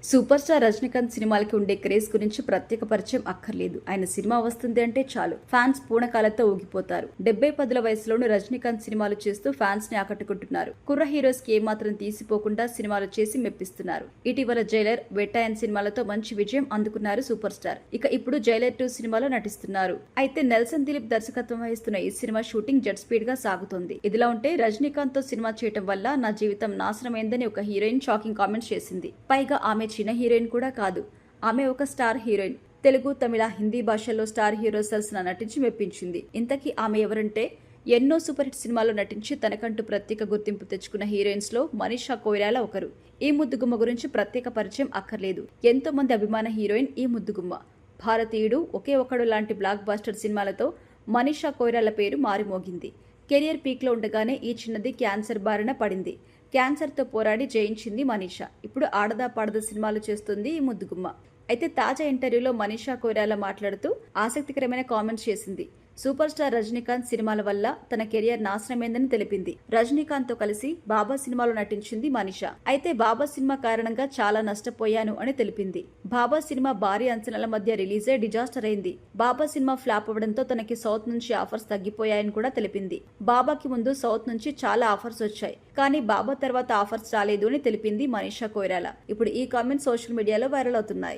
Super star Rajinikanth సినిమాలకి ఉండే craze గురించి ప్రత్యేక పరిచయం అక్కర్లేదు. ఆయన సినిమా వస్తుంది అంటే చాలు ఫ్యాన్స్ పూనకాలతో ఊగిపోతారు. 70-10ల వయసులోనూ రజనీకాంత్ సినిమాలు చేస్తూ ఫ్యాన్స్ ని ఆకట్టుకుంటున్నారు. కుర్ర హీరోస్ కి ఏమాత్రం తీసిపోకుండా సినిమాలు చేసి మెప్పిస్తున్నారు. ఇటీవల జైలర్, వెట్టాయన్ సినిమాలతో మంచి విజయం అందుకున్నారు సూపర్ స్టార్. ఇప్పుడు జైలర్ 2 సినిమాలో నటిస్తున్నారు. అయితే నెల్సన్ దిలీప్ దర్శకత్వం వహిస్తున్న ఈ సినిమా షూటింగ్ జెట్ స్పీడ్ గా సాగుతోంది. ఇదిలా ఉంటే రజనీకాంత్ తో సినిమా చేయడం వల్ల నా జీవితం నాశనమైందని ఒక హీరోయిన్ షాకింగ్ కామెంట్స్ చేసింది. పైగా ఆమె చిన్న హీరోయిన్ కూడా కాదు. ఆమె ఒక స్టార్ హీరోయిన్. తెలుగు, తమిళ, హిందీ భాషల్లో స్టార్ హీరో సరసన నటించి మెప్పించింది. ఇంతకీ ఆమె ఎవరంటే, ఎన్నో సూపర్ హిట్ సినిమాల్లో నటించి తనకంటూ ప్రత్యేక గుర్తింపు తెచ్చుకున్న హీరోయిన్స్ లో మనీషా కొయిరాలా ఒకరు. ఈ ముద్దుగుమ్మ గురించి ప్రత్యేక పరిచయం అక్కర్లేదు. ఎంతో మంది అభిమాన హీరోయిన్ ఈ ముద్దుగుమ్మ. భారతీయుడు, ఒకే ఒకడు లాంటి బ్లాక్ బాస్టర్ సినిమాలతో మనీషా కొయిరాలా పేరు మారిమోగింది. కెరియర్ పీక్ లో ఉండగానే ఈ చిన్నది క్యాన్సర్ బారిన పడింది. క్యాన్సర్తో పోరాడి జయించింది మనీషా. ఇప్పుడు ఆడదా పాడదా సినిమాలు చేస్తుంది ఈ ముద్దుగుమ్మ. అయితే తాజా ఇంటర్వ్యూలో మనీషా కొయిరాలా మాట్లాడుతూ ఆసక్తికరమైన కామెంట్స్ చేసింది. సూపర్ స్టార్ రజనీకాంత్ సినిమాల వల్ల తన కెరియర్ నాశనమైందని తెలిపింది. రజనీకాంత్ తో కలిసి బాబా సినిమాలో నటించింది మనీషా. అయితే బాబా సినిమా కారణంగా చాలా నష్టపోయాను అని తెలిపింది. బాబా సినిమా భారీ అంచనాల మధ్య రిలీజ్ అయి డిజాస్టర్ అయింది. బాబా సినిమా ఫ్లాప్ అవ్వడంతో తనకి సౌత్ నుంచి ఆఫర్స్ తగ్గిపోయాయని కూడా తెలిపింది. బాబాకి ముందు సౌత్ నుంచి చాలా ఆఫర్స్ వచ్చాయి, కానీ బాబా తర్వాత ఆఫర్స్ రాలేదు అని తెలిపింది మనీషా కొయిరాలా. ఇప్పుడు ఈ కామెంట్స్ సోషల్ మీడియాలో వైరల్ అవుతున్నాయి.